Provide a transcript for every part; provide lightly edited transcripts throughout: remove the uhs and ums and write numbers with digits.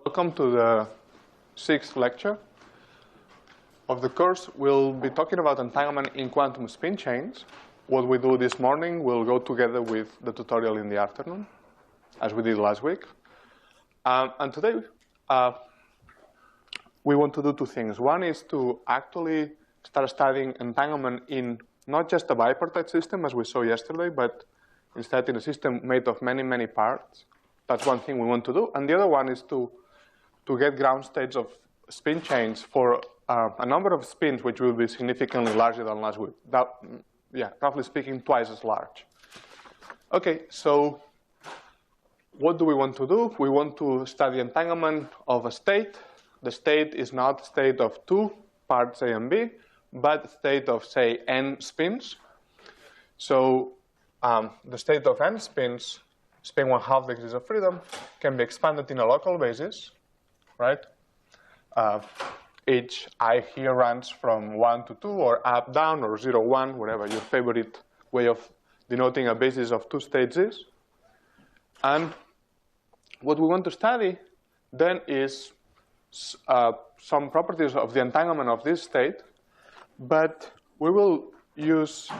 Welcome to the 6th lecture of the course. We'll be talking about entanglement in quantum spin chains. What we do this morning will go together with the tutorial in the afternoon, as we did last week. And today, we want to do two things. One is to actually start studying entanglement in not just a bipartite system, as we saw yesterday, but instead in a system made of many, many parts. That's one thing we want to do. And the other one is to get ground states of spin chains for a number of spins which will be significantly larger than last week. Roughly speaking, twice as large. Okay, so what do we want to do? We want to study entanglement of a state. The state is not state of two parts A and B, but state of, say, n spins. So the state of n spins, spin 1/2 degrees of freedom, can be expanded in a local basis, right? Each I here runs from 1 to 2, or up, down, or 0, 1, whatever your favorite way of denoting a basis of two states is. And what we want to study then is some properties of the entanglement of this state, but we will use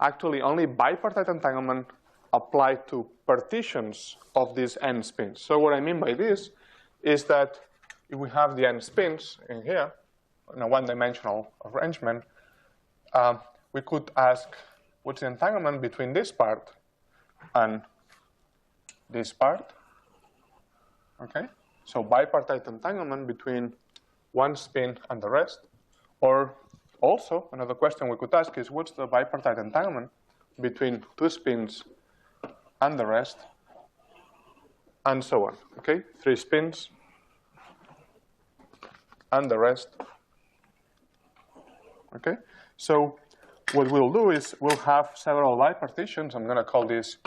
actually only bipartite entanglement applied to partitions of these n spins. So what I mean by this is that if we have the n spins in here, in a one-dimensional arrangement, we could ask what's the entanglement between this part and this part. Okay? So bipartite entanglement between one spin and the rest. Or also, another question we could ask is what's the bipartite entanglement between two spins and the rest, and so on. Okay? 3 spins and the rest. Okay? So what we'll do is we'll have several bipartitions. I'm going to call this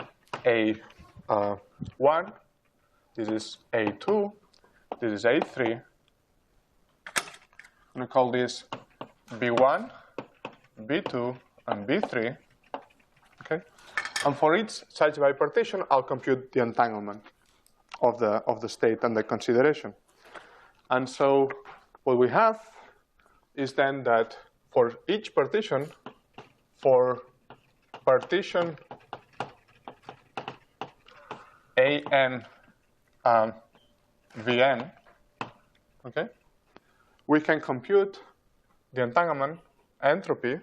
A1. This is A2. This is A3. I'm going to call this B1, B2, and B3. Okay? And for each such bipartition, I'll compute the entanglement of the state under consideration. And so what we have is then that for each partition, for partition AN Vn, okay, we can compute the entanglement entropy,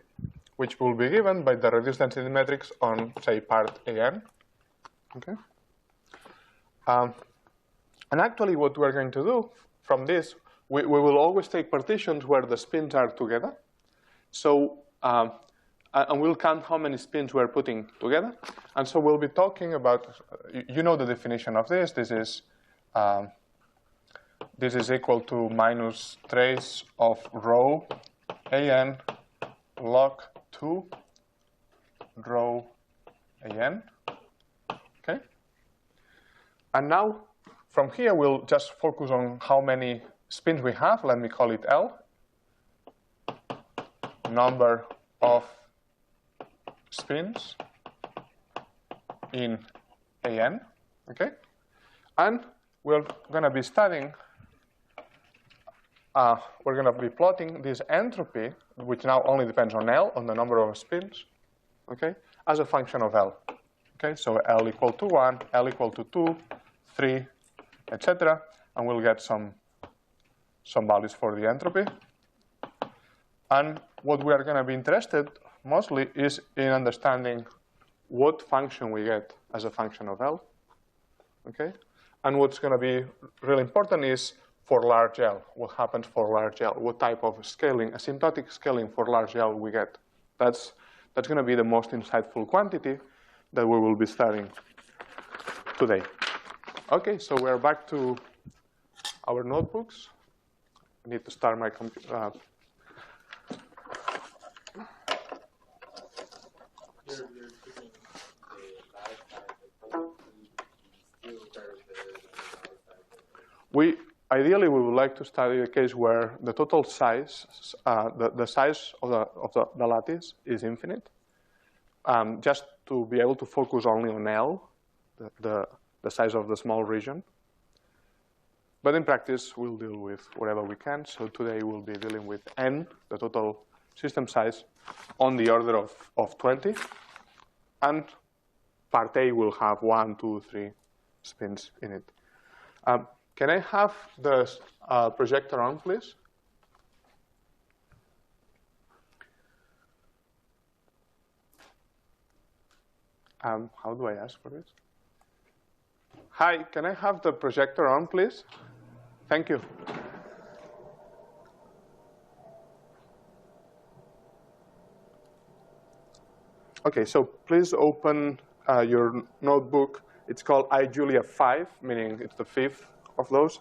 which will be given by the reduced density matrix on, say, part AN. Okay. And actually, what we're going to do from this, we will always take partitions where the spins are together. So, and we'll count how many spins we're putting together. And so we'll be talking about, you know the definition of this. This is equal to minus trace of rho AN log 2 rho AN. Okay? And now, from here, we'll just focus on how many spins we have. Let me call it L. Number of spins in AN. Okay? And we're going to be studying, we're going to be plotting this entropy, which now only depends on L, on the number of spins, okay, as a function of L. Okay, so L equal to 1, L equal to 2, 3, etc. And we'll get some values for the entropy. And what we are going to be interested mostly is in understanding what function we get as a function of L. Okay? And what's going to be really important is for large L. What happens for large L? What type of scaling, asymptotic scaling for large L we get? That's going to be the most insightful quantity that we will be studying today. Okay, so we're back to our notebooks. I need to start my computer. Ideally, we would like to study a case where the total size, the size of the lattice is infinite. Just to be able to focus only on L, the size of the small region. But in practice, we'll deal with whatever we can. So today we'll be dealing with N, the total system size, on the order of 20. And part A will have 1, 2, 3 spins in it. Can I have the projector on, please? How do I ask for this? Hi, can I have the projector on, please? Thank you. OK, so please open your notebook. It's called iJulia 5, meaning it's the 5th of those.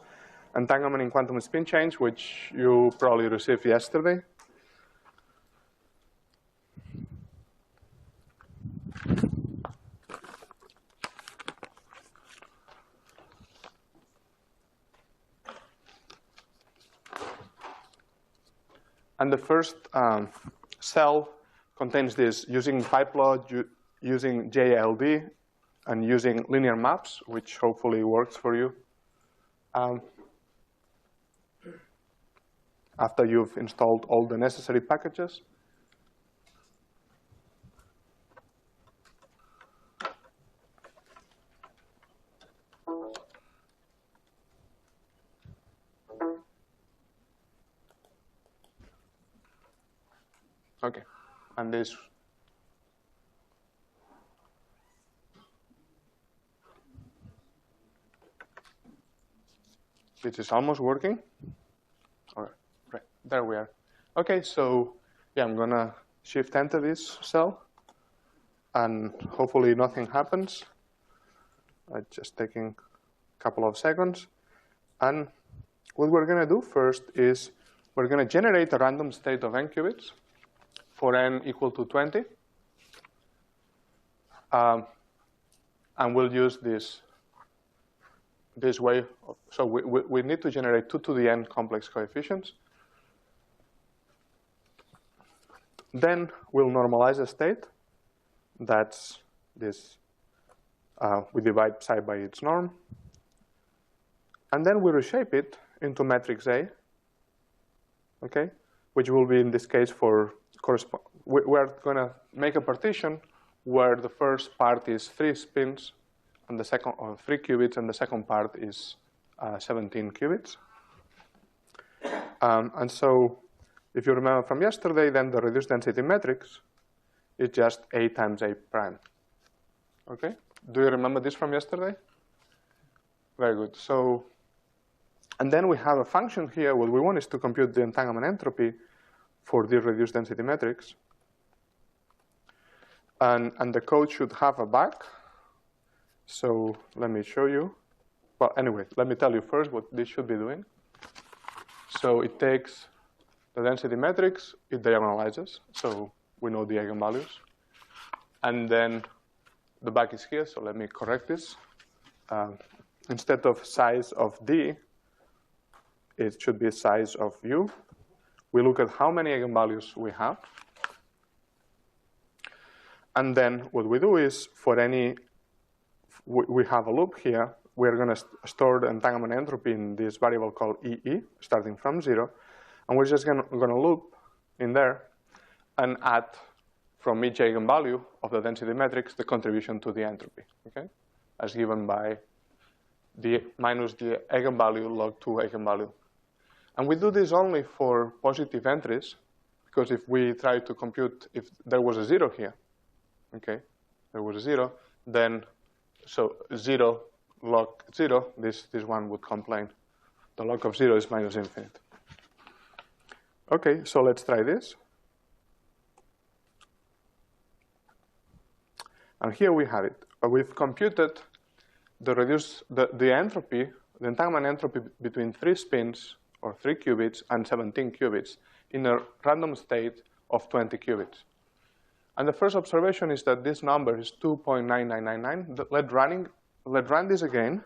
Entanglement in quantum spin change, which you probably received yesterday. And the first cell contains this using pipeplot, using JLD, and using linear maps, which hopefully works for you. After you've installed all the necessary packages. OK, and this. This is almost working. All right, there we are. OK, so yeah, I'm going to shift enter this cell. And hopefully nothing happens. It's just taking a couple of seconds. And what we're going to do first is we're going to generate a random state of n qubits for n equal to 20. And we'll use this way. So we need to generate 2 to the n complex coefficients. Then we'll normalize the state. That's this. We divide psi by its norm. And then we reshape it into matrix A, okay, which will be in this case for we're going to make a partition where the first part is 3 spins and the second, or 3 qubits, and the second part is 17 qubits. And so if you remember from yesterday, then the reduced density matrix is just A times A prime. Okay? Do you remember this from yesterday? Very good. So, and then we have a function here. What we want is to compute the entanglement entropy for the reduced density matrix. And the code should have a back. So let me show you. Well, anyway, let me tell you first what this should be doing. So it takes the density matrix, it diagonalizes. So we know the eigenvalues. And then the back is here, so let me correct this. Instead of size of D, it should be size of U. We look at how many eigenvalues we have. And then what we do is for any, we have a loop here. We're going to store the entanglement entropy in this variable called EE, starting from 0. And we're just going to loop in there and add from each eigenvalue of the density matrix the contribution to the entropy, okay? As given by the minus the eigenvalue log 2 eigenvalue. And we do this only for positive entries, because if we try to compute if there was a 0 here, okay, there was a 0, then so 0 log 0, this one would complain. The log of 0 is minus infinite. Okay, so let's try this. And here we have it. We've computed the entropy, the entanglement entropy between 3 spins, or 3 qubits, and 17 qubits in a random state of 20 qubits. And the first observation is that this number is 2.9999. Let's run this again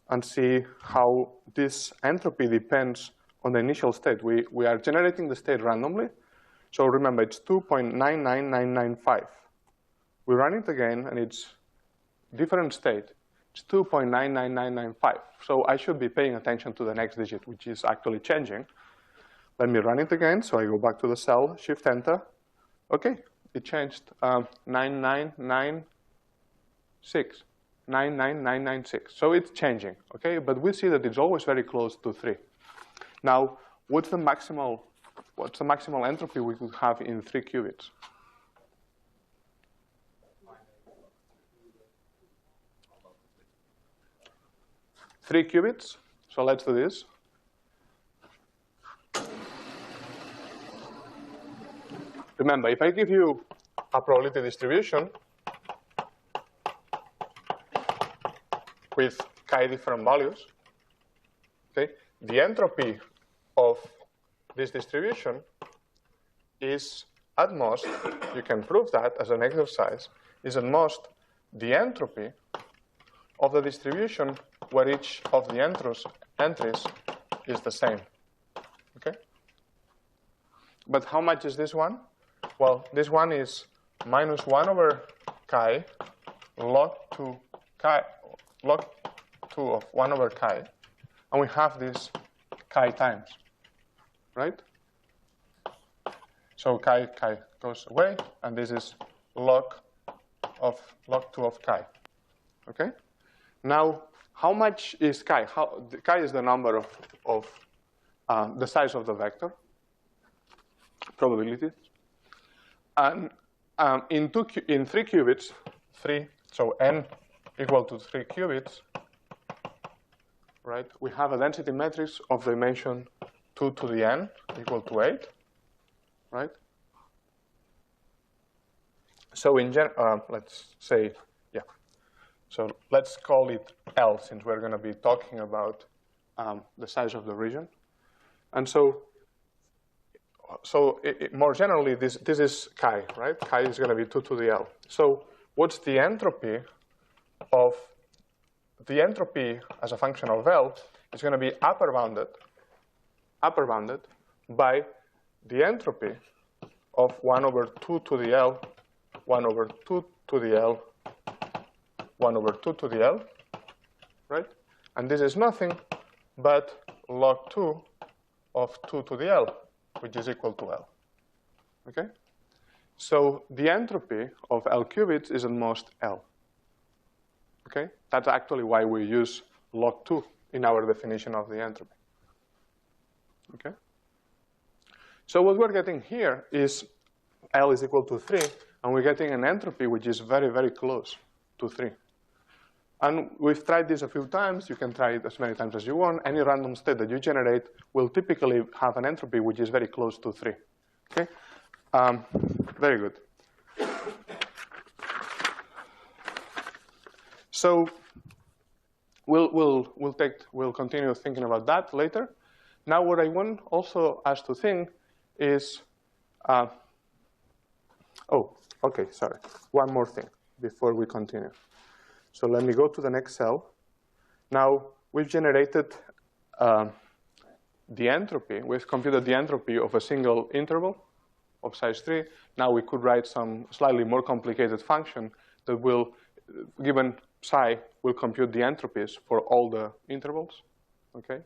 and see how this entropy depends on the initial state. We are generating the state randomly. So remember, it's 2.99995. we run it again, and it's different state. It's 2.99995. So I should be paying attention to the next digit, which is actually changing. Let me run it again. So I go back to the cell, Shift Enter. OK, it changed 99996. 99996. So it's changing. OK, but we see that it's always very close to 3. Now, what's the maximal entropy we could have in 3 qubits? Three qubits. So let's do this. Remember, if I give you a probability distribution with chi different values, okay, the entropy of this distribution is at most, you can prove that as an exercise, is at most the entropy of the distribution where each of the entries is the same. Okay? But how much is this one? Well, this one is minus 1 over chi log 2 of 1 over chi. And we have this chi times, right? So chi goes away, and this is log 2 of chi. Okay? Now, how much is chi? Chi is the number of the size of the vector, probability. And in 3 qubits, so n equal to 3 qubits, right? We have a density matrix of dimension 2 to the n equal to 8, right? So in let's say, yeah. So let's call it L, since we're going to be talking about the size of the region. And so more generally, this is chi, right? Chi is going to be 2 to the L. So what's the entropy of the entropy as a function of L is going to be upper bounded by the entropy of 1 over 2 to the L, 1 over 2 to the L, 1 over 2 to the L, right? And this is nothing but log 2 of 2 to the L, which is equal to L. Okay? So the entropy of L qubits is at most L. Okay? That's actually why we use log 2 in our definition of the entropy. Okay? So what we're getting here is L is equal to 3, and we're getting an entropy which is very, very close to 3. And we've tried this a few times. You can try it as many times as you want. Any random state that you generate will typically have an entropy which is very close to 3. Okay? Very good. So we'll continue thinking about that later. Now what I want also us to think is, one more thing before we continue. So let me go to the next cell. Now we've generated the entropy. We've computed the entropy of a single interval of size 3. Now we could write some slightly more complicated function that will, given psi, will compute the entropies for all the intervals. Okay.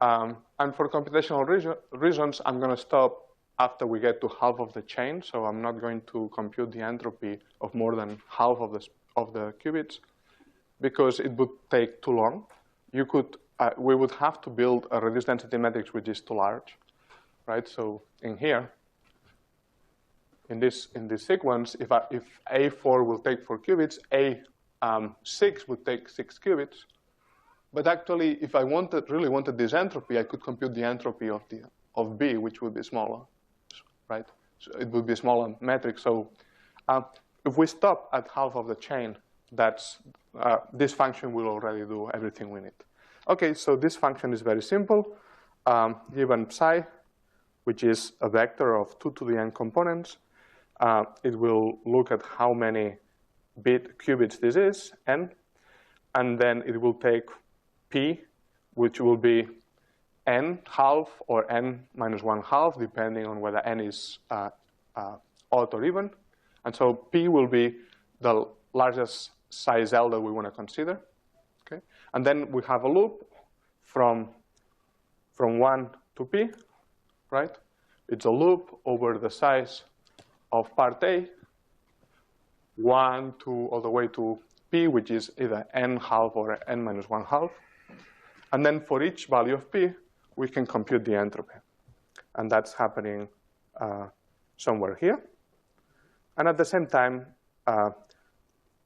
And for computational reasons, I'm going to stop after we get to half of the chain. So I'm not going to compute the entropy of more than half of the qubits, because it would take too long. We would have to build a reduced density matrix which is too large, right? So in here, in this sequence, if A4 will take 4 qubits, A6 would take 6 qubits. But actually, if I really wanted this entropy, I could compute the entropy of B, which would be smaller, right? So it would be a smaller matrix. So if we stop at half of the chain, this function will already do everything we need. Okay, so this function is very simple. Given psi, which is a vector of 2 to the n components, it will look at how many bit qubits this is, n, and then it will take p, which will be n half or n minus 1 half, depending on whether n is odd or even. And so p will be the largest size L that we want to consider. Okay? And then we have a loop from 1 to P, right? It's a loop over the size of part A, 1 to all the way to P, which is either n half or n minus 1 half. And then for each value of P, we can compute the entropy. And that's happening somewhere here. And at the same time,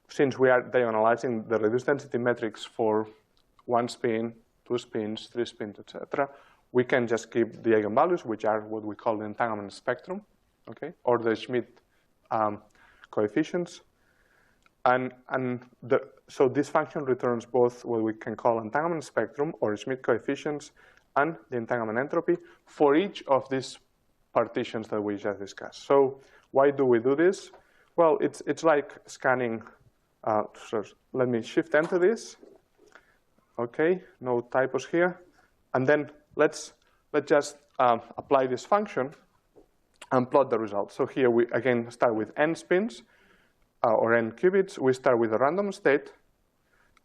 since we are diagonalizing the reduced density metrics for 1 spin, 2 spins, 3 spins, etc., we can just keep the eigenvalues, which are what we call the entanglement spectrum, okay, or the Schmidt coefficients. So this function returns both what we can call entanglement spectrum or Schmidt coefficients and the entanglement entropy for each of these partitions that we just discussed. So why do we do this? Well, it's like scanning. So let me shift enter this. Okay, no typos here. And then let's just apply this function and plot the results. So here we again start with n spins or n qubits. We start with a random state,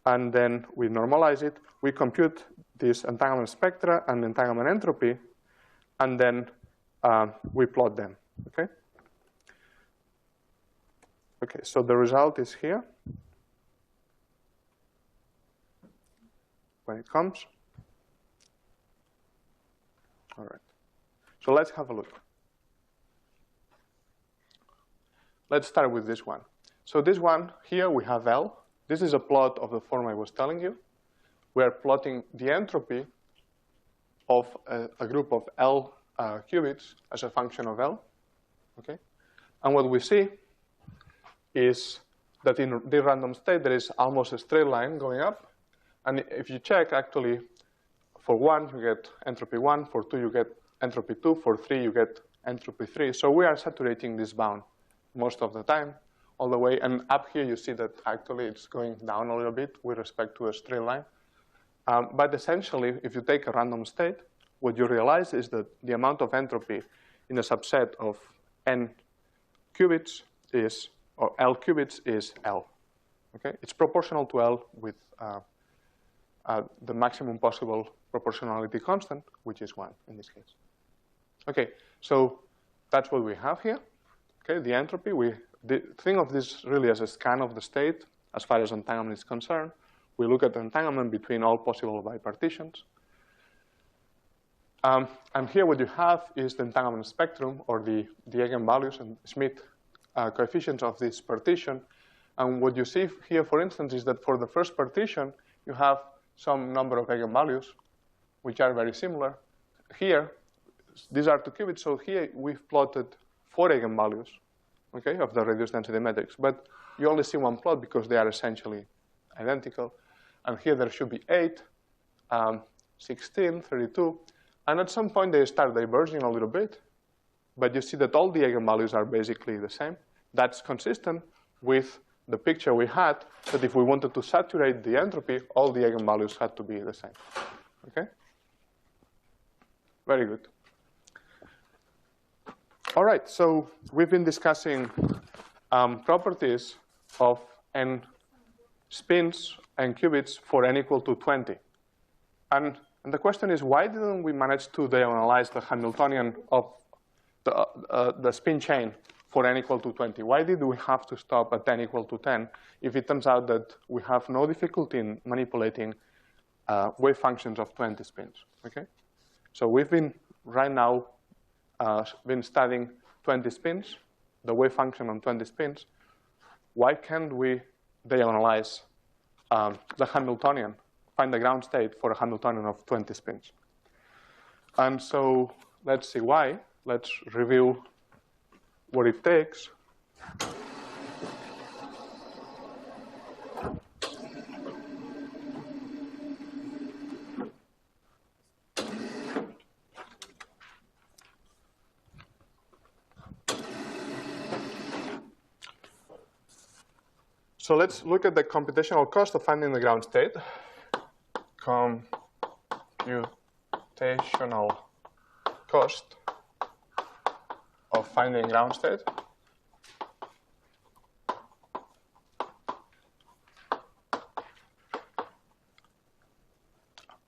and then we normalize it. We compute this entanglement spectra and entanglement entropy, and then we plot them. Okay. Okay. So the result is here when it comes. All right. So let's have a look. Let's start with this one. So this one here we have L. This is a plot of the form I was telling you. We are plotting the entropy of a group of L qubits as a function of L. Okay? And what we see is that in the random state there is almost a straight line going up. And if you check, actually, for 1 you get entropy 1, for 2 you get entropy 2, for 3 you get entropy 3. So we are saturating this bound most of the time, all the way. And up here you see that actually it's going down a little bit with respect to a straight line. But essentially, if you take a random state, what you realize is that the amount of entropy in a subset of n qubits is, or L qubits is L. Okay? It's proportional to L with the maximum possible proportionality constant, which is 1 in this case. Okay, so that's what we have here. Okay, the entropy, think of this really as a scan of the state as far as entanglement is concerned. We look at the entanglement between all possible bipartitions. And here what you have is the entanglement spectrum, or the eigenvalues and Schmidt coefficients of this partition. And what you see here, for instance, is that for the first partition, you have some number of eigenvalues, which are very similar. Here, these are 2 qubits, so here we've plotted 4 eigenvalues, okay, of the reduced density metrics. But you only see one plot because they are essentially identical. And here there should be 8, 16, 32. And at some point they start diverging a little bit. But you see that all the eigenvalues are basically the same. That's consistent with the picture we had, that if we wanted to saturate the entropy, all the eigenvalues had to be the same. Okay? Very good. All right, so we've been discussing properties of n spins and qubits for n equal to 20. And the question is, why didn't we manage to diagonalize the Hamiltonian of the spin chain for n equal to 20? Why did we have to stop at n equal to 10 if it turns out that we have no difficulty in manipulating wave functions of 20 spins? Okay, so we've been right now been studying 20 spins, the wave function on 20 spins. Why can't we diagonalize the Hamiltonian, find the ground state for a Hamiltonian of 20 spins? And so let's see why. Let's review what it takes. So let's look at the computational cost of finding the ground state. Computational cost of finding ground state.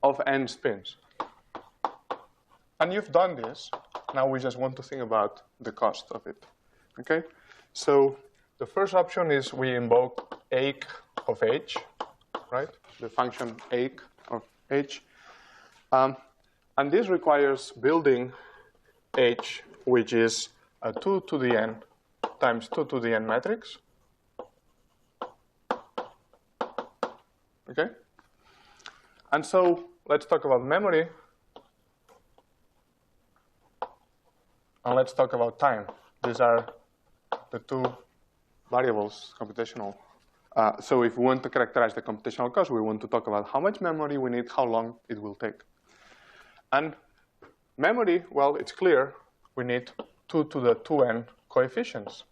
of n spins. And you've done this. Now we just want to think about the cost of it. Okay? So the first option is we invoke ache of h, right? The function ache of h. And this requires building h, which is a 2 to the n times 2 to the n matrix. Okay? And so let's talk about memory. And let's talk about time. These are the two variables, computational. So if we want to characterize the computational cost, we want to talk about how much memory we need, how long it will take. And memory, well, it's clear. We need 2 to the 2n coefficients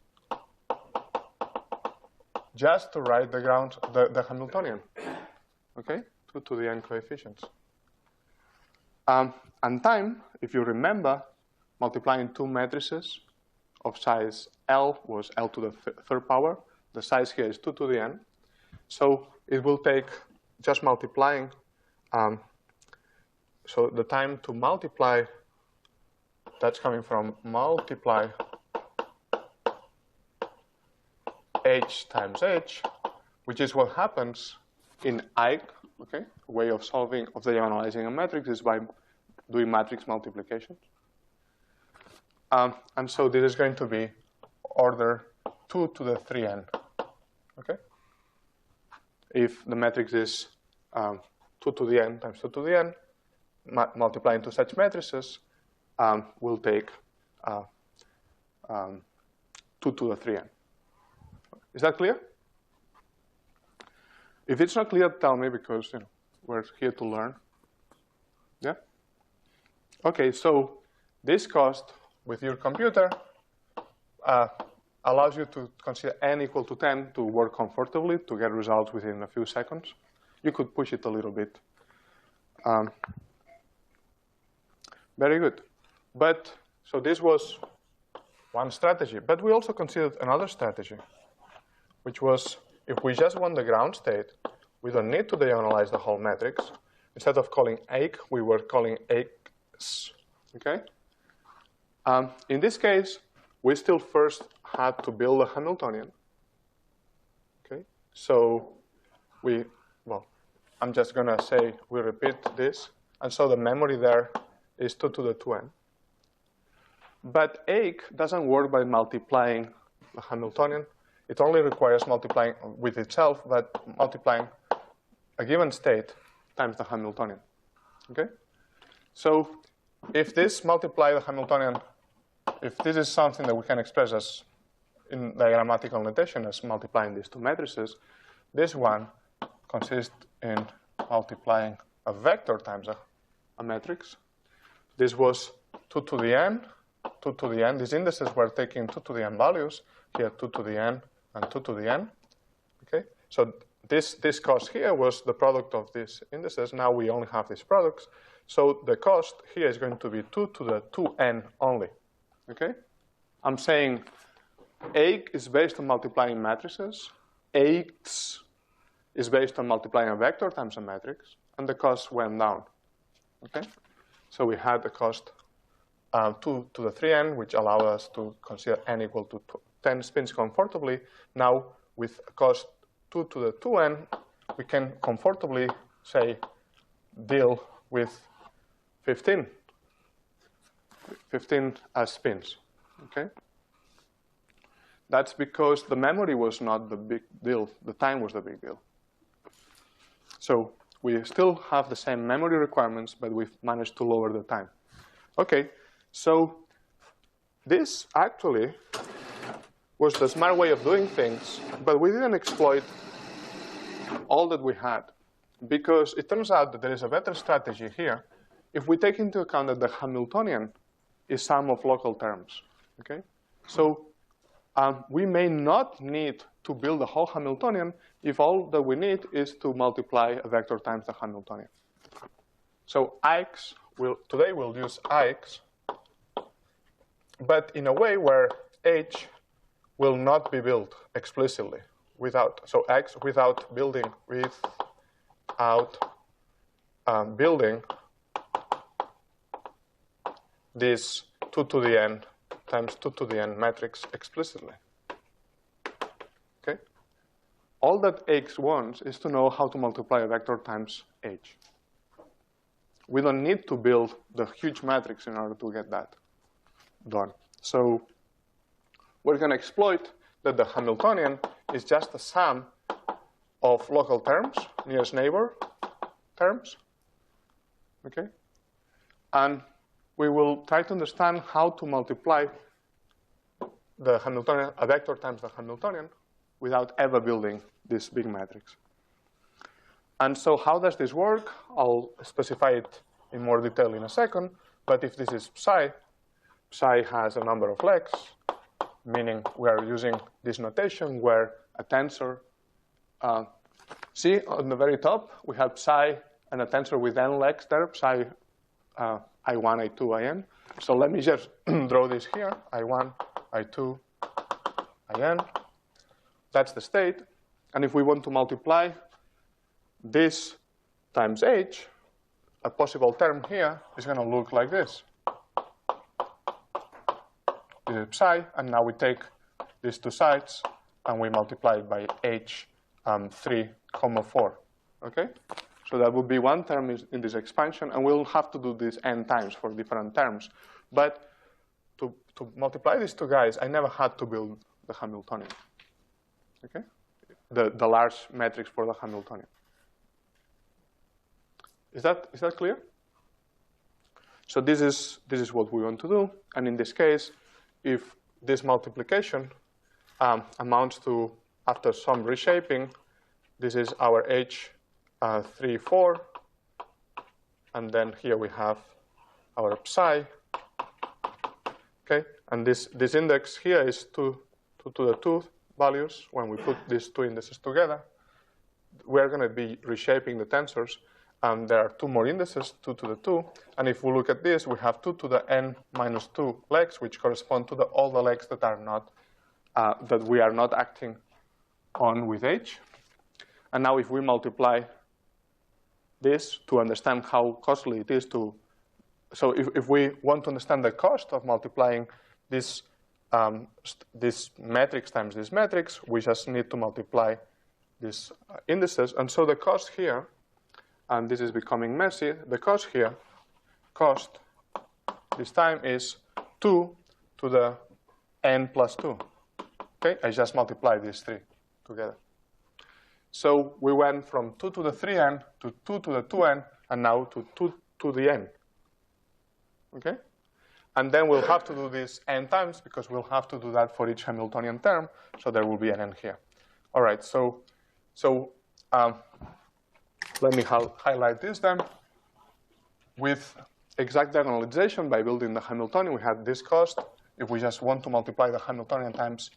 just to write the Hamiltonian. Okay? 2 to the n coefficients. And time, if you remember, multiplying two matrices of size L was L to the third power. The size here is 2 to the n. So it will take just multiplying. So the time to multiply, that's coming from multiply h times h, which is what happens in Ike. Okay, a way of solving, of diagonalizing a matrix is by doing matrix multiplication. And so this is going to be order 2 to the 3n. Okay? If the matrix is 2 to the n times 2 to the n, multiplying two such matrices will take 2 to the 3n. Is that clear? If it's not clear, tell me, because we're here to learn. Yeah? Okay, so this cost with your computer allows you to consider n equal to 10 to work comfortably, to get results within a few seconds. You could push it a little bit. Very good. But, so this was one strategy. But we also considered another strategy, which was if we just want the ground state, we don't need to diagonalize the whole matrix. Instead of calling ache, we were calling aches. Okay? In this case, we still first had to build a Hamiltonian. Okay? So I'm just going to say we repeat this. And so the memory there is 2 to the 2n. But ache doesn't work by multiplying the Hamiltonian. It only requires multiplying with itself, but multiplying a given state times the Hamiltonian. Okay? So if this multiply the Hamiltonian, if this is something that we can express as in diagrammatical notation as multiplying these two matrices, this one consists in multiplying a vector times a matrix. This was 2 to the n, 2 to the n. These indices were taking 2 to the n values. Here, 2 to the n and 2 to the n. Okay? So this cost here was the product of these indices. Now we only have these products. So the cost here is going to be 2 to the 2n only. Okay? I'm saying ache is based on multiplying matrices. Aches is based on multiplying a vector times a matrix. And the cost went down. Okay? So we had the cost 2 to the 3n, which allowed us to consider n equal to 10 spins comfortably. Now, with cost 2 to the 2n, we can comfortably, say, deal with 15 spins. Okay? That's because the memory was not the big deal. The time was the big deal. So we still have the same memory requirements, but we've managed to lower the time. Okay, so this actually was the smart way of doing things, but we didn't exploit all that we had, because it turns out that there is a better strategy here if we take into account that the Hamiltonian is sum of local terms. Okay, so we may not need to build a whole Hamiltonian if all that we need is to multiply a vector times the Hamiltonian. So Ikes, today we'll use Ikes, but in a way where H will not be built explicitly without. So X without building without building this 2 to the n times 2 to the n matrix explicitly. Okay? All that X wants is to know how to multiply a vector times H. We don't need to build the huge matrix in order to get that done. So we're going to exploit that the Hamiltonian is just a sum of local terms, nearest neighbor terms. Okay? And we will try to understand how to multiply the Hamiltonian, a vector times the Hamiltonian, without ever building this big matrix. And so how does this work? I'll specify it in more detail in a second. But if this is psi, psi has a number of legs, meaning we are using this notation where a tensor, see on the very top, we have psi and a tensor with n legs there, psi I1, I2, In. So let me just draw this here, I1, I2, In. That's the state. And if we want to multiply this times H, a possible term here is going to look like this. This is psi, and now we take these two sides and we multiply it by H 3, 4. Okay? So that would be one term in this expansion, and we'll have to do this n times for different terms. But to multiply these two guys, I never had to build the Hamiltonian. Okay? The large matrix for the Hamiltonian. Is that clear? So this is what we want to do, and in this case, if this multiplication amounts to, after some reshaping, this is our H 3, 4, and then here we have our psi. Okay, and this index here is 2 to the 2 values. When we put these two indices together, we're going to be reshaping the tensors. And there are two more indices, 2 to the 2. And if we look at this, we have 2 to the n minus 2 legs, which correspond to all the legs that are not that we are not acting on with H. And now if we multiply this to understand how costly it is to, so if we want to understand the cost of multiplying this matrix times this matrix, we just need to multiply these indices. And so the cost here, and this is becoming messy, the cost here, this time is 2 to the n plus 2. Okay, I just multiplied these three together. So we went from 2 to the 3n to 2 to the 2n, and now to 2 to the n. Okay? And then we'll have to do this n times, because we'll have to do that for each Hamiltonian term, so there will be an n here. All right, so let me highlight this then. With exact diagonalization, by building the Hamiltonian, we had this cost. If we just want to multiply the Hamiltonian times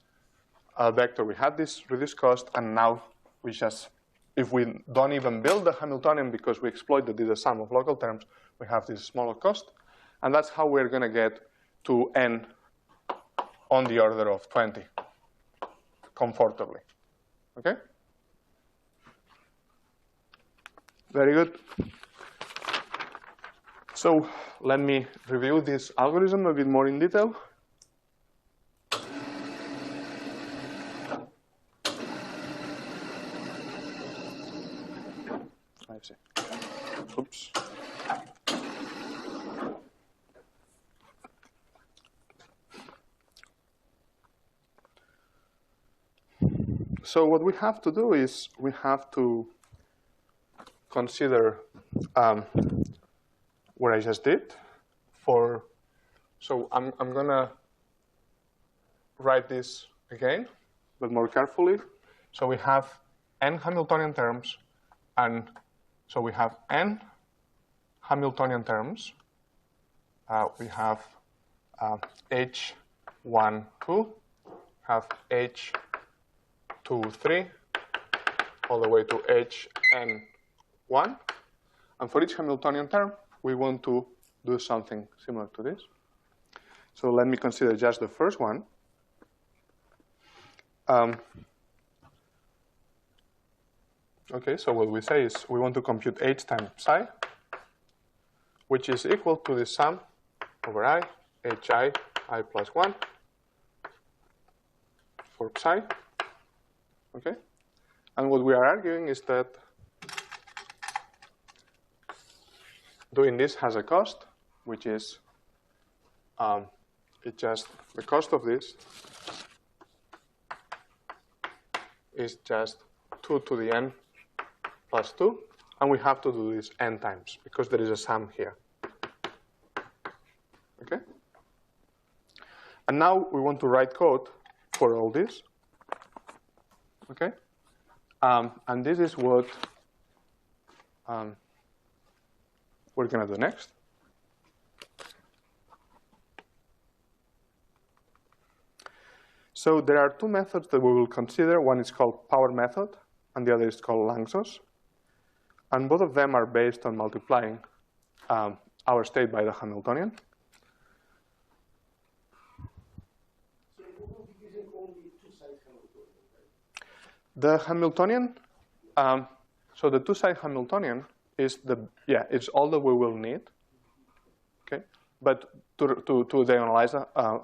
a vector, we had this reduced cost. And now we just, if we don't even build the Hamiltonian because we exploited the sum of local terms, we have this smaller cost. And that's how we're going to get to n on the order of 20 comfortably. Okay? Very good. So let me review this algorithm a bit more in detail. I see. Oops. So what we have to do is we have to consider what I just did. So I'm going to write this again, but more carefully. So we have n Hamiltonian terms, and so we have n Hamiltonian terms. We have H1, 2, have H2, 3, all the way to Hn1. And for each Hamiltonian term, we want to do something similar to this. So let me consider just the first one. Okay, so what we say is we want to compute h times psi, which is equal to the sum over I, I plus 1 for psi. Okay? And what we are arguing is that doing this has a cost, which is it's just the cost of this is just 2 to the n plus 2, and we have to do this n times because there is a sum here. Okay? And now we want to write code for all this. Okay? And this is what we're going to do next. So there are two methods that we will consider. One is called power method, and the other is called Langsos. And both of them are based on multiplying our state by the Hamiltonian. So we will be using only two-side Hamiltonian, right? The Hamiltonian, so the two-side Hamiltonian is it's all that we will need. Okay, but to diagonalize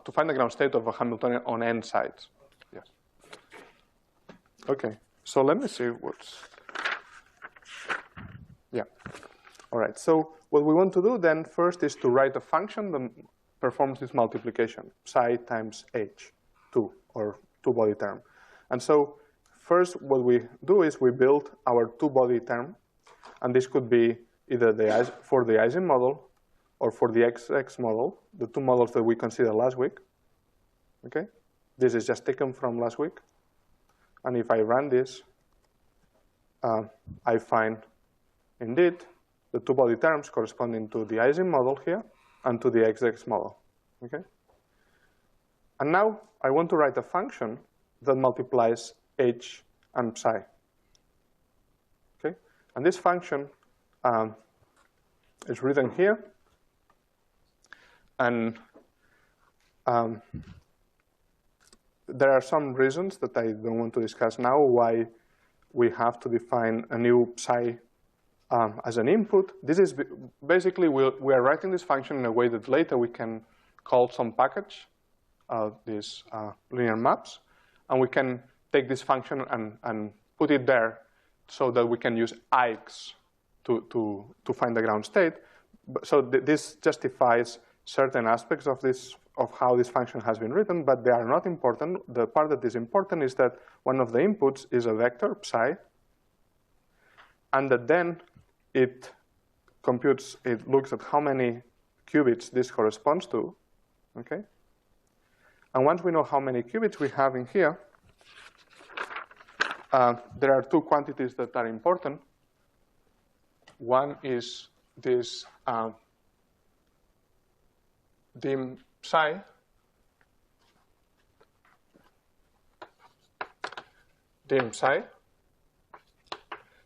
to find the ground state of a Hamiltonian on n sides. Yes. Okay. So let me see what's. Yeah. All right. So what we want to do then first is to write a function that performs this multiplication, psi times h, 2, or two-body term. And so first what we do is we build our two-body term, and this could be either for the Ising model or for the XX model, the two models that we considered last week. Okay? This is just taken from last week. And if I run this, I find, indeed, the two-body terms corresponding to the Ising model here and to the XX model. Okay? And now I want to write a function that multiplies h and psi. Okay? And this function is written here. And there are some reasons that I don't want to discuss now why we have to define a new psi as an input. This is basically we are writing this function in a way that later we can call some package, these linear maps, and we can take this function and put it there so that we can use Ix to find the ground state. So this justifies certain aspects of how this function has been written, but they are not important. The part that is important is that one of the inputs is a vector, psi, and that then it looks at how many qubits this corresponds to, okay? And once we know how many qubits we have in here, there are two quantities that are important. One is this dim psi,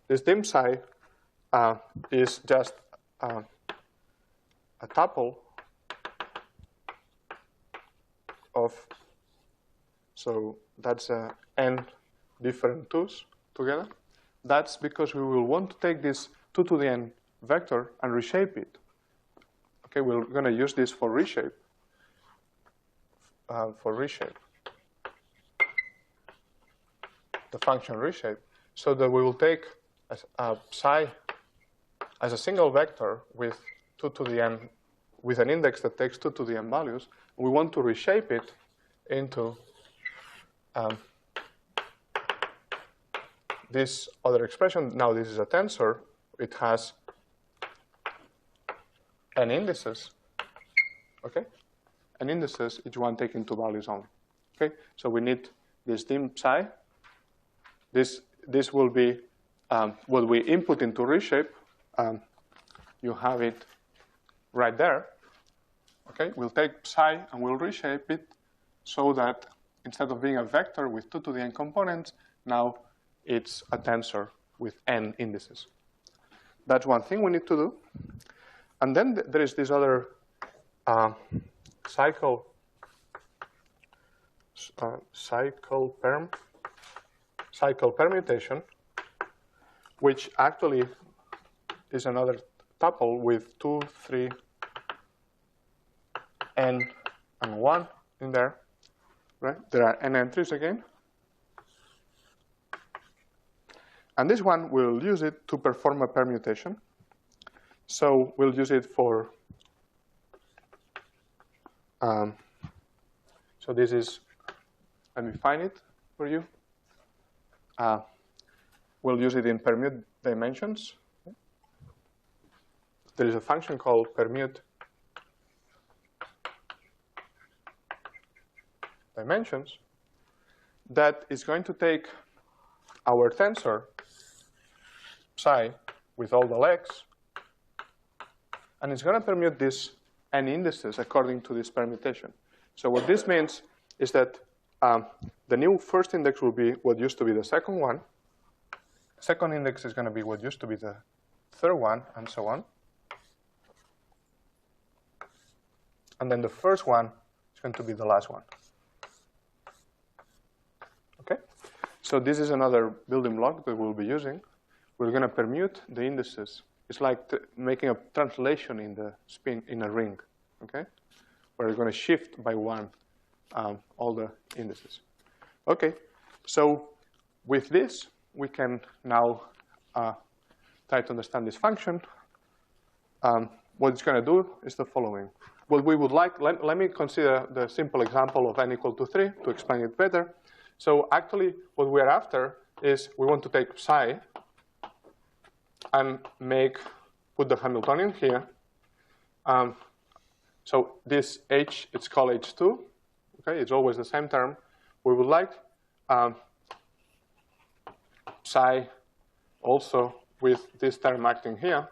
This dim psi is just a tuple of, so that's n different 2's together. That's because we will want to take this 2 to the n vector and reshape it. Okay, we're going to use this for reshape. The function reshape, so that we will take psi as a single vector with 2 to the n, with an index that takes 2 to the n values. We want to reshape it into this other expression. Now this is a tensor. It has n indices, okay? N indices, each one taking 2 values only, okay? So we need this dim psi. This will be what we input into reshape. You have it right there, okay? We'll take psi and we'll reshape it so that instead of being a vector with 2 to the n components, now it's a tensor with n indices. That's one thing we need to do. And then there is this other cycle permutation, which actually is another tuple with 2, 3, n, and 1 in there. Right? There are n entries again. And this one, we'll use it to perform a permutation. So we'll use it for, so this is, let me find it for you. We'll use it in permute dimensions. There is a function called permute dimensions that is going to take our tensor psi with all the legs, and it's going to permute these n indices according to this permutation. So what this means is that the new first index will be what used to be the second one. Second index is going to be what used to be the third one, and so on. And then the first one is going to be the last one. Okay? So this is another building block that we'll be using. We're going to permute the indices. It's like making a translation in the spin in a ring. Okay? We're going to shift by one all the indices. Okay, so with this, we can now try to understand this function. What it's going to do is the following. What we would like, let me consider the simple example of n equal to 3 to explain it better. So actually, what we're after is we want to take psi and put the Hamiltonian here. So this h, it's called h2. Okay, it's always the same term. We would like psi also with this term acting here.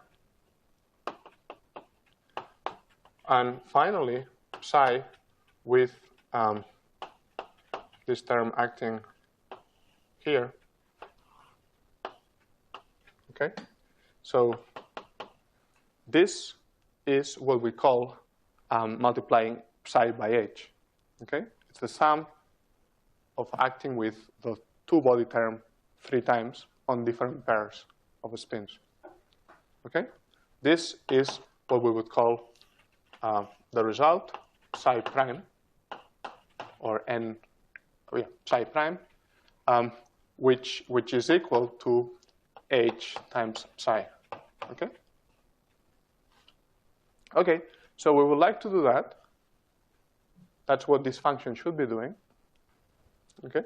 And finally, psi with this term acting here. Okay? So this is what we call multiplying psi by h. Okay? It's the sum of acting with the two-body term 3 times on different pairs of spins. Okay? This is what we would call the result, psi prime, or n, psi prime, which is equal to h times psi. Okay? Okay, so we would like to do that. That's what this function should be doing. Okay?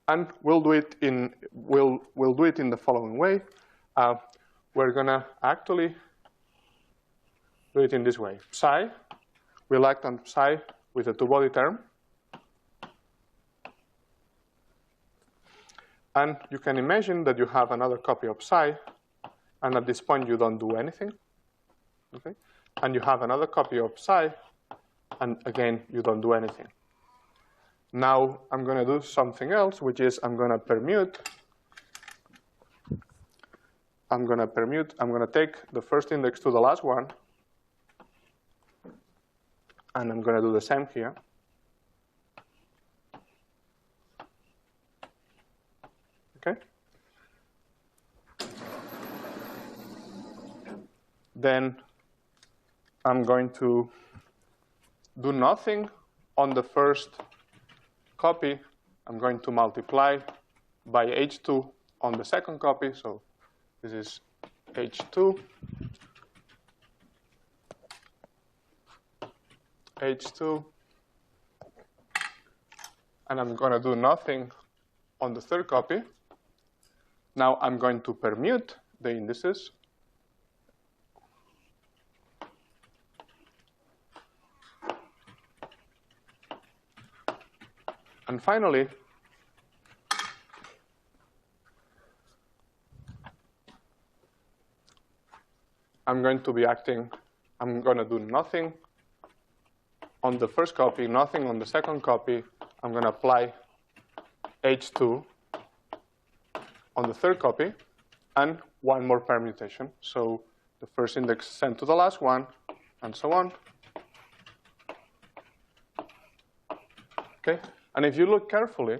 And we'll do it in the following way. We're gonna actually do it in this way. Psi, we'll act on psi with a two-body term. And you can imagine that you have another copy of psi, and at this point you don't do anything. Okay? And you have another copy of psi, and again, you don't do anything. Now I'm going to do something else, which is I'm going to permute. I'm going to take the first index to the last one, and I'm going to do the same here. Okay? Then I'm going to do nothing on the first copy. I'm going to multiply by h2 on the second copy. So this is h2, h2, and I'm going to do nothing on the third copy. Now I'm going to permute the indices. And finally, I'm going to do nothing on the first copy, nothing on the second copy. I'm going to apply h2 on the third copy, and one more permutation. So the first index sent to the last one, and so on. Okay? And if you look carefully,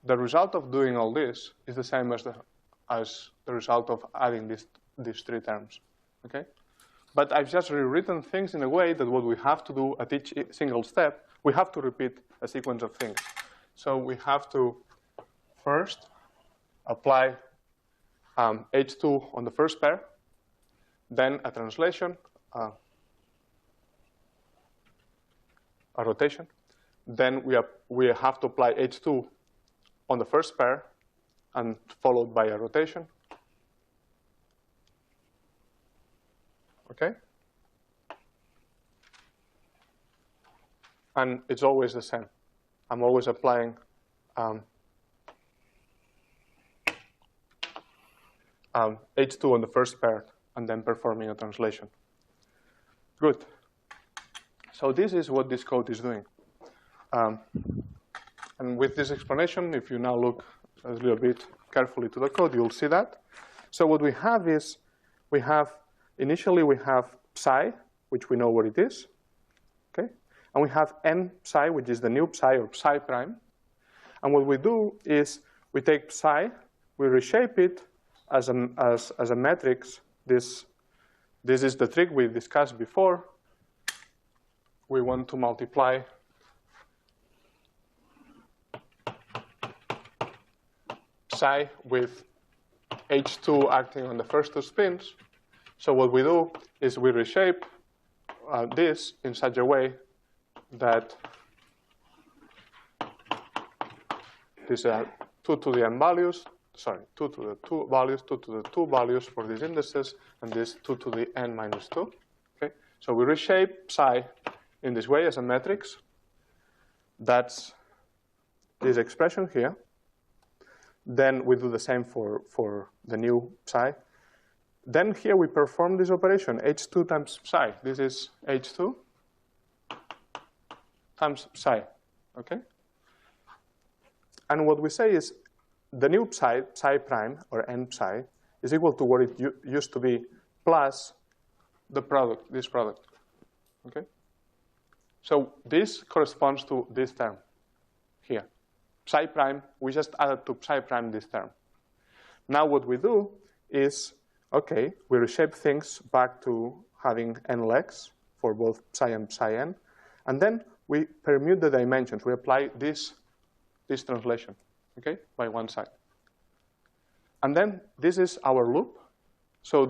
the result of doing all this is the same as as the result of adding these three terms, okay? But I've just rewritten things in a way that what we have to do at each single step, we have to repeat a sequence of things. So we have to first apply H2 on the first pair, then a translation, a rotation. Then we have to apply H2 on the first pair, and followed by a rotation. Okay? And it's always the same. I'm always applying H2 on the first pair and then performing a translation. Good. So this is what this code is doing. And with this explanation, if you now look a little bit carefully to the code, you'll see that. So what we have is, initially we have psi, which we know what it is, okay? And we have n psi, which is the new psi, or psi prime. And what we do is we take psi, we reshape it as a matrix. This is the trick we discussed before. We want to multiply psi with H2 acting on the first two spins. So what we do is we reshape this in such a way that these are 2 to the n values, 2 to the 2 values, 2 to the 2 values for these indices, and this 2 to the n minus 2. Okay? So we reshape psi in this way as a matrix. That's this expression here. Then we do the same for the new psi. Then here we perform this operation, H2 times psi. This is H2 times psi, okay? And what we say is the new psi, psi prime, or n psi, is equal to what it used to be plus the product, this product, okay? So this corresponds to this term here. Psi prime, we just added to psi prime this term. Now what we do is, okay, we reshape things back to having n legs for both psi and psi n, and then we permute the dimensions. We apply this translation, okay, by one side. And then this is our loop. So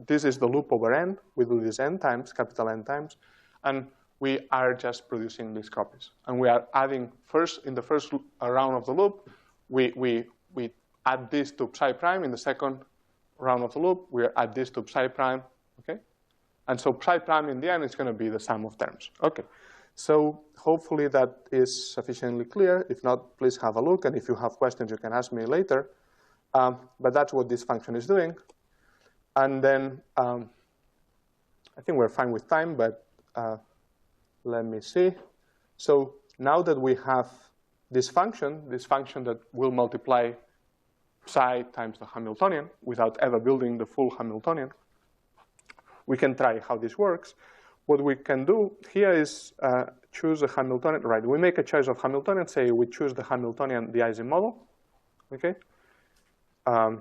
this is the loop over n. We do this n times, capital N times, and we are just producing these copies. And we are adding in the first round of the loop, we add this to psi prime. In the second round of the loop, we add this to psi prime, okay? And so psi prime in the end is going to be the sum of terms. Okay, so hopefully that is sufficiently clear. If not, please have a look. And if you have questions, you can ask me later. But that's what this function is doing. And then I think we're fine with time, but let me see. So now that we have this function that will multiply psi times the Hamiltonian without ever building the full Hamiltonian, we can try how this works. What we can do here is choose a Hamiltonian. Right, we make a choice of Hamiltonian. Say we choose the Hamiltonian, the Ising model. Okay. I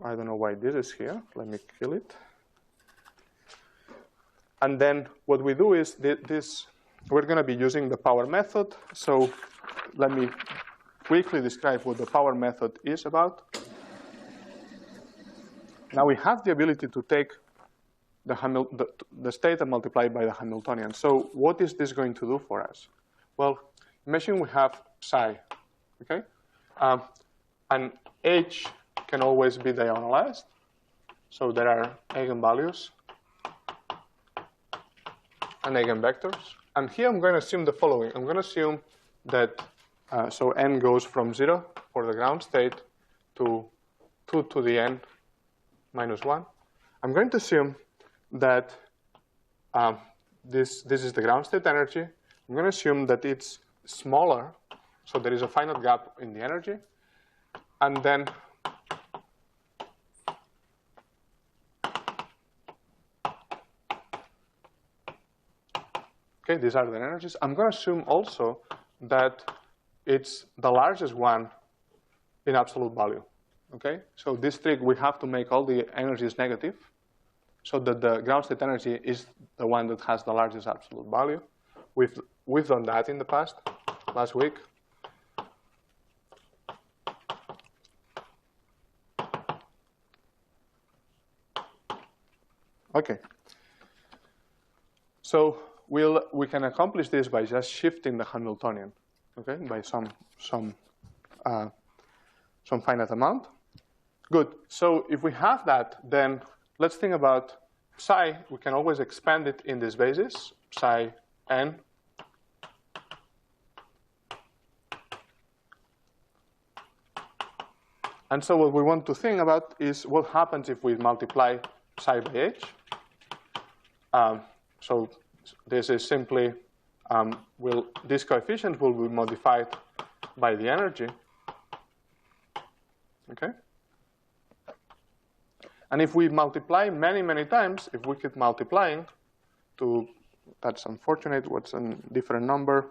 don't know why this is here. Let me kill it. And then what we do is we're going to be using the power method. So let me quickly describe what the power method is about. Now we have the ability to take the state and multiply by the Hamiltonian. So what is this going to do for us? Well, imagine we have psi, okay? And H can always be diagonalized. So there are eigenvalues and eigenvectors. And here I'm going to assume the following. I'm going to assume that, so n goes from 0 for the ground state to 2 to the n minus 1. I'm going to assume that this is the ground state energy. I'm going to assume that it's smaller, so there is a finite gap in the energy. And then okay, these are the energies. I'm going to assume also that it's the largest one in absolute value. Okay, so this trick, we have to make all the energies negative so that the ground state energy is the one that has the largest absolute value. We've done that in the past, last week. Okay. So we can accomplish this by just shifting the Hamiltonian, okay, by some finite amount. Good. So if we have that, then let's think about psi. We can always expand it in this basis, psi n. And so what we want to think about is what happens if we multiply psi by h. So this is simply, this coefficient will be modified by the energy. Okay? And if we multiply many, many times, if we keep multiplying to, that's unfortunate, what's a different number?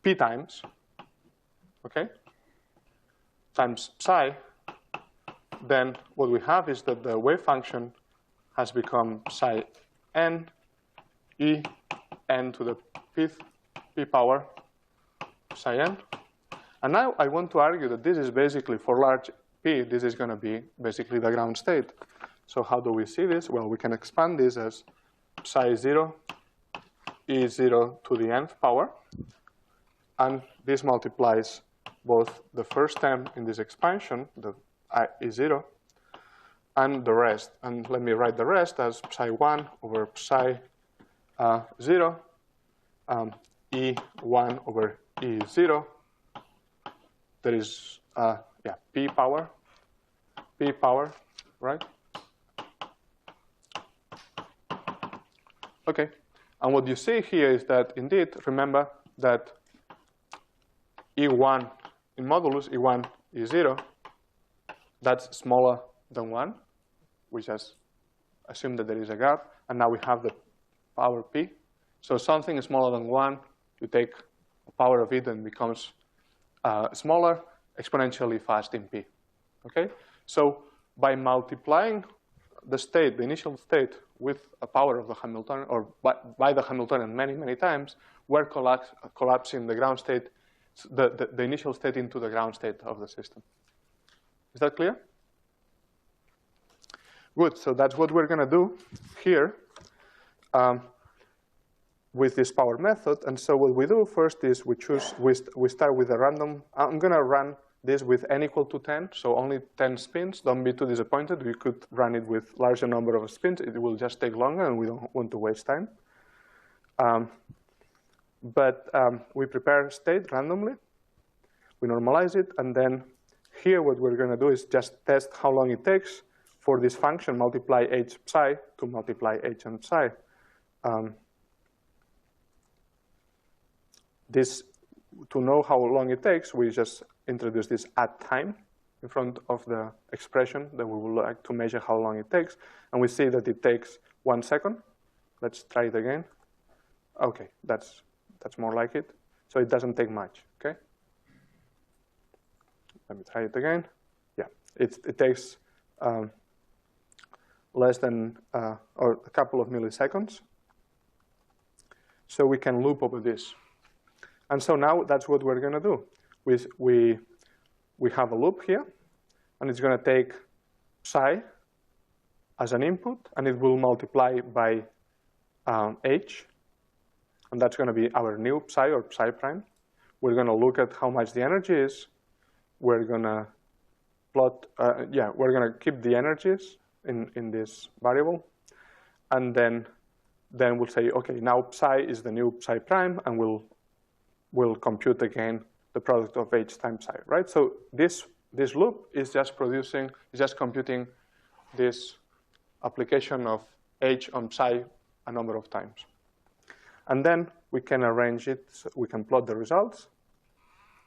P times, okay, times psi, then what we have is that the wave function has become psi n e n to the p power psi n. And now I want to argue that this is basically, for large p, this is going to be basically the ground state. So how do we see this? Well, we can expand this as psi 0 e0 to the nth power. And this multiplies both the first term in this expansion, the e0, and the rest. And let me write the rest as psi 1 over psi 0, e1 over e0. There is, p power, right? Okay, and what you see here is that indeed, remember that E1 in modulus, E1, E0, that's smaller than 1. We just assume that there is a gap, and now we have the power P. So something smaller than 1, you take the power of it and becomes smaller, exponentially fast in P. Okay? So by multiplying the state, the initial state, with a power of the Hamiltonian, or by the Hamiltonian many, many times, we're collapsing the ground state, the initial state into the ground state of the system. Is that clear? Good, so that's what we're gonna do here with this power method. And so what we do first is we start with a random, I'm gonna run this with n equal to 10, so only 10 spins. Don't be too disappointed. We could run it with larger number of spins. It will just take longer, and we don't want to waste time. We prepare state randomly. We normalize it, and then here what we're going to do is just test how long it takes for this function multiply h psi to multiply h and psi. To know how long it takes, we just introduce this at time in front of the expression that we would like to measure how long it takes. And we see that it takes 1 second. Let's try it again. OK, that's more like it. So it doesn't take much, OK? Let me try it again. Yeah, it takes less than, or a couple of milliseconds. So we can loop over this. And so now that's what we're going to do. We have a loop here, and it's going to take psi as an input, and it will multiply by h. And that's going to be our new psi or psi prime. We're going to look at how much the energy is. We're going to plot, we're going to keep the energies in this variable. And then we'll say, OK, now psi is the new psi prime, and we'll compute again the product of h times psi, right? So this loop is just computing this application of h on psi a number of times. And then we can arrange it, so we can plot the results.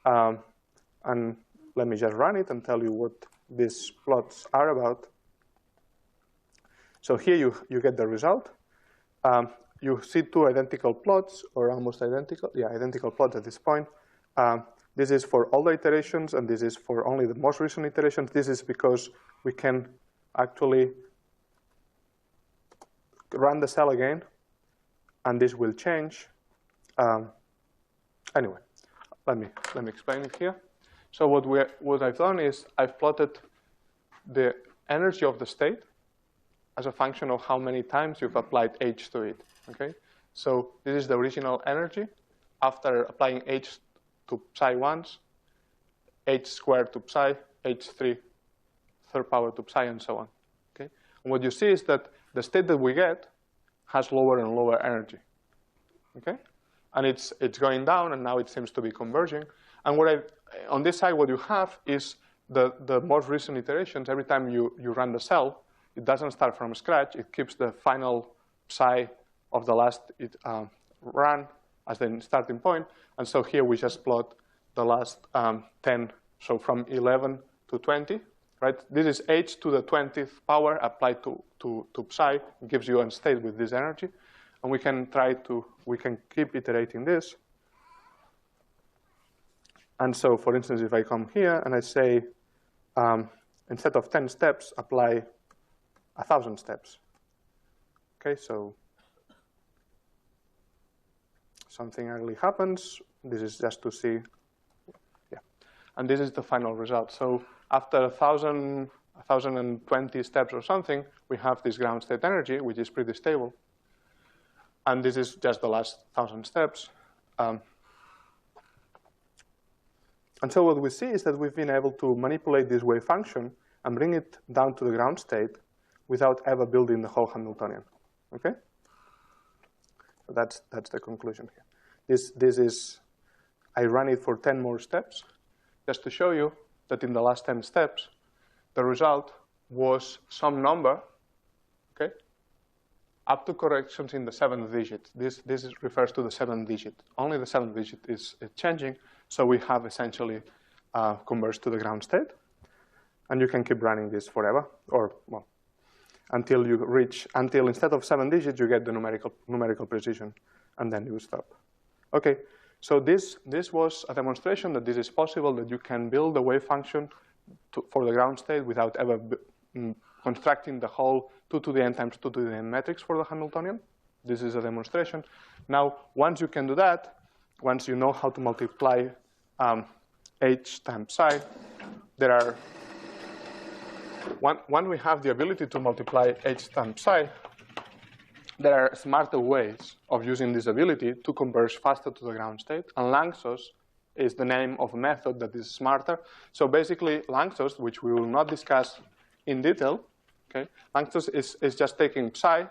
And let me just run it and tell you what these plots are about. So here you get the result. You see two identical plots, or almost identical. Yeah, identical plots at this point. This is for all the iterations, and this is for only the most recent iterations. This is because we can actually run the cell again, and this will change. Anyway, let me explain it here. So what I've done is I've plotted the energy of the state as a function of how many times you've applied h to it. Okay, so this is the original energy after applying h to psi once, h squared to psi, h3 third power to psi, and so on. Okay, and what you see is that the state that we get has lower and lower energy. Okay, and it's going down, and now it seems to be converging. And on this side, what you have is the most recent iterations. Every time you run the cell, it doesn't start from scratch. It keeps the final psi of the last run as the starting point. And so here we just plot the last 10, so from 11 to 20, right? This is h to the 20th power applied to psi. It gives you a state with this energy. And we can keep iterating this. And so, for instance, if I come here and I say, instead of 10 steps, apply 1,000 steps. Okay, so something ugly happens. This is just to see, yeah. And this is the final result. So after 1,020 steps or something, we have this ground state energy, which is pretty stable. And this is just the last 1,000 steps. And so what we see is that we've been able to manipulate this wave function and bring it down to the ground state without ever building the whole Hamiltonian. Okay? So that's the conclusion here. This is, I ran it for 10 more steps just to show you that in the last 10 steps, the result was some number, okay, up to corrections in the 7th digit. This refers to the 7th digit. Only the 7th digit is changing, so we have essentially converged to the ground state. And you can keep running this forever, or, well, until instead of 7 digits, you get the numerical precision, and then you stop. Okay, so this was a demonstration that this is possible, that you can build a wave function for the ground state without ever constructing the whole 2 to the n times 2 to the n matrix for the Hamiltonian. This is a demonstration. Now, once you can do that, once you know how to multiply h times psi, there are, when we have the ability to multiply h times psi, there are smarter ways of using this ability to converge faster to the ground state. And Langsos is the name of a method that is smarter. So basically, Langsos, which we will not discuss in detail, okay, Langsos is just taking psi,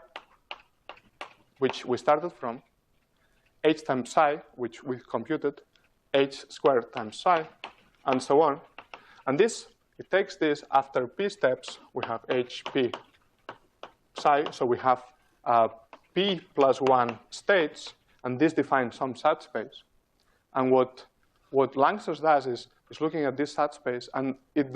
which we started from, h times psi, which we computed, h squared times psi, and so on. And this, it takes this after p steps, we have hp psi, so we have p plus 1 states, and this defines some subspace. And what Langsos does is looking at this subspace, and it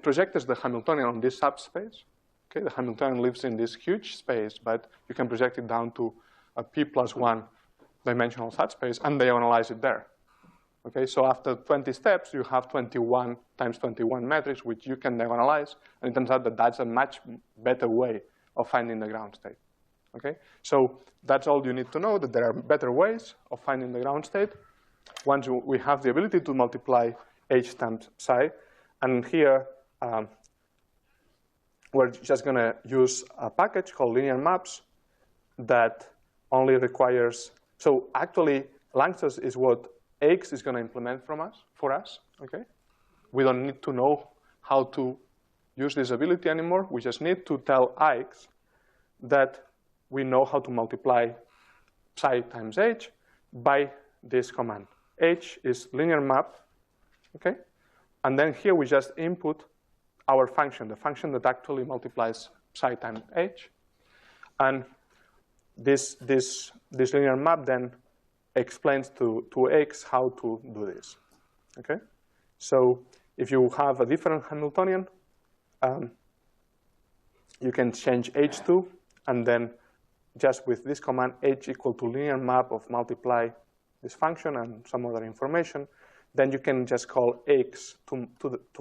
projects the Hamiltonian on this subspace. Okay, the Hamiltonian lives in this huge space, but you can project it down to a p plus 1 dimensional subspace and diagonalize it there. Okay, so after 20 steps, you have 21 times 21 matrix, which you can diagonalize, and it turns out that that's a much better way of finding the ground state. Okay, so that's all you need to know, that there are better ways of finding the ground state. Once we have the ability to multiply h times psi, and here we're just going to use a package called linear maps that only requires, so actually Langsos is what X is going to implement for us. Okay, we don't need to know how to use this ability anymore. We just need to tell X that we know how to multiply psi times h by this command. H is linear map, okay? And then here we just input our function, the function that actually multiplies psi times h. And this linear map then explains to X how to do this, okay? So if you have a different Hamiltonian, you can change h2, and then just with this command, h equal to linear map of multiply this function and some other information, then you can just call x to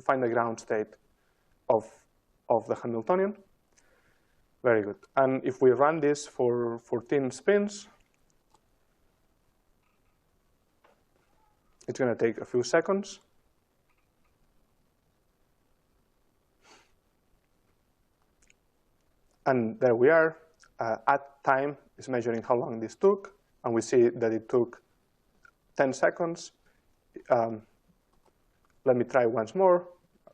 find the ground state of the Hamiltonian. Very good. And if we run this for 14 spins, it's going to take a few seconds. And there we are. At time is measuring how long this took. And we see that it took 10 seconds. Let me try once more.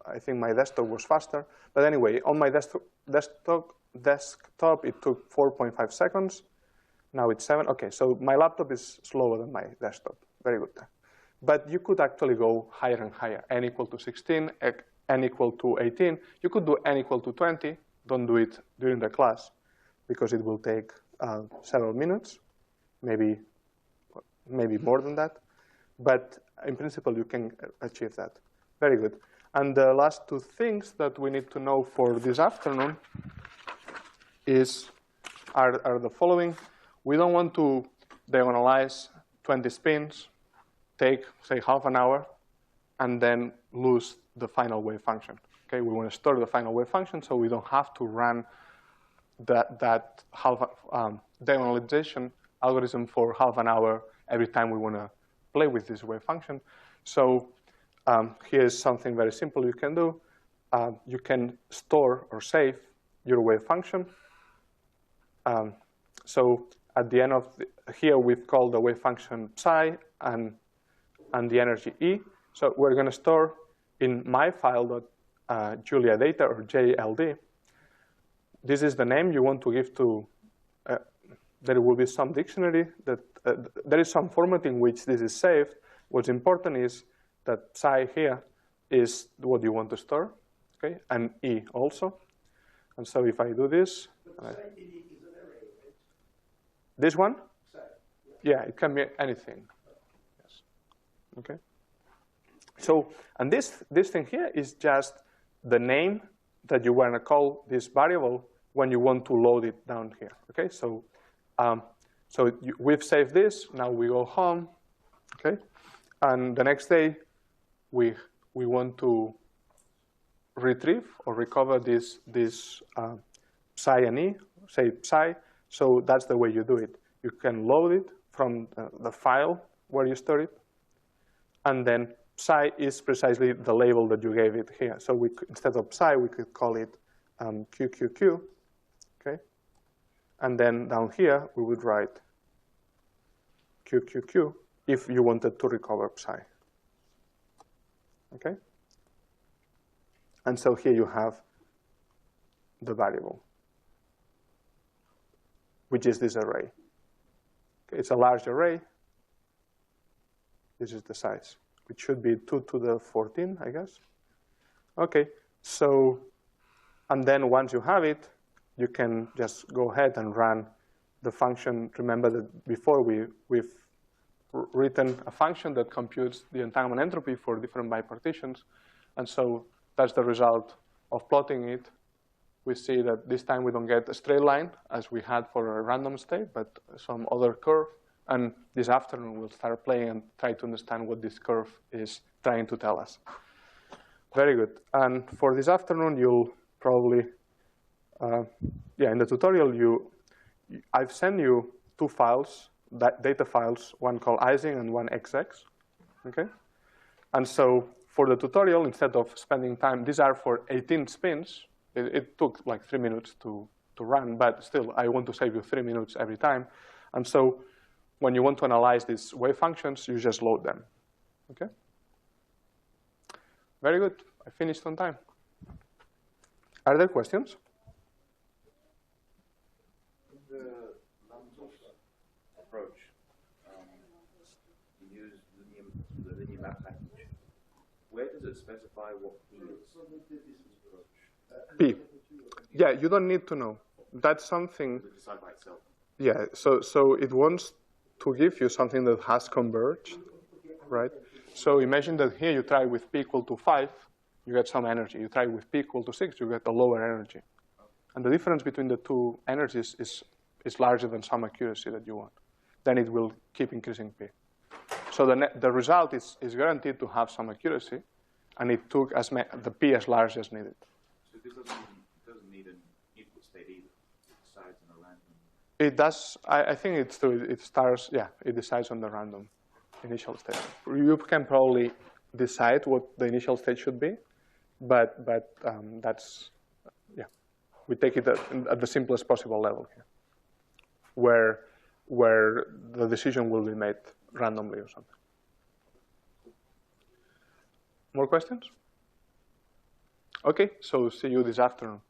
I think my desktop was faster. But anyway, on my desktop, it took 4.5 seconds. Now it's 7. OK, so my laptop is slower than my desktop. Very good. But you could actually go higher and higher. N equal to 16, n equal to 18. You could do n equal to 20. Don't do it during the class, because it will take several minutes, maybe more than that. But in principle, you can achieve that. Very good. And the last two things that we need to know for this afternoon are the following. We don't want to diagonalize 20 spins, take, say, half an hour, and then lose the final wave function. Okay, we want to store the final wave function so we don't have to run that diagonalization algorithm for half an hour every time we want to play with this wave function. So here's something very simple you can do. You can store or save your wave function. So at the end of here, we've called the wave function psi and the energy E. So we're going to store in my file Julia data, or JLD. This is the name you want to give to, there will be some dictionary that, there is some format in which this is saved. What's important is that psi here is what you want to store, okay, and E also. And so if I do this, But psi is an array, right? This one? Psi. Yeah, it can be anything. Yes. Okay. So, and this thing here is just the name that you want to call this variable when you want to load it down here. Okay, so we've saved this. Now we go home. Okay, and the next day we want to retrieve or recover this psi and E, say psi. So that's the way you do it. You can load it from the file where you store it, and then psi is precisely the label that you gave it here. So instead of psi, we could call it QQQ, okay? And then down here, we would write QQQ if you wanted to recover psi, okay? And so here you have the variable, which is this array. Okay, it's a large array. This is the size. It should be 2 to the 14, I guess. OK, so, and then once you have it, you can just go ahead and run the function. Remember that before we've written a function that computes the entanglement entropy for different bipartitions. And so that's the result of plotting it. We see that this time we don't get a straight line as we had for a random state, but some other curve. And this afternoon, we'll start playing and try to understand what this curve is trying to tell us. Very good. And for this afternoon, you'll probably, in the tutorial, I've sent you two files, data files, one called Ising and one XX. Okay? And so for the tutorial, instead of spending time, these are for 18 spins. It took like 3 minutes to run, but still, I want to save you 3 minutes every time. And so when you want to analyze these wave functions, you just load them. Okay? Very good. I finished on time. Are there questions? The Lambda approach, you use the linear map package. Where does it specify what P is? P. Yeah, you don't need to know. That's something. Does it decide by itself? Yeah, so it wants to give you something that has converged, right? So imagine that here you try with P equal to 5, you get some energy. You try with P equal to 6, you get a lower energy. And the difference between the two energies is larger than some accuracy that you want. Then it will keep increasing P. So So the result is guaranteed to have some accuracy, and it took the P as large as needed. So this doesn't need an input state either. It decides on a random. It does. I think it's true. It starts. Yeah, it decides on the random initial state. You can probably decide what the initial state should be, but that's, yeah. We take it at the simplest possible level here, where the decision will be made randomly or something. More questions? Okay, so see you this afternoon.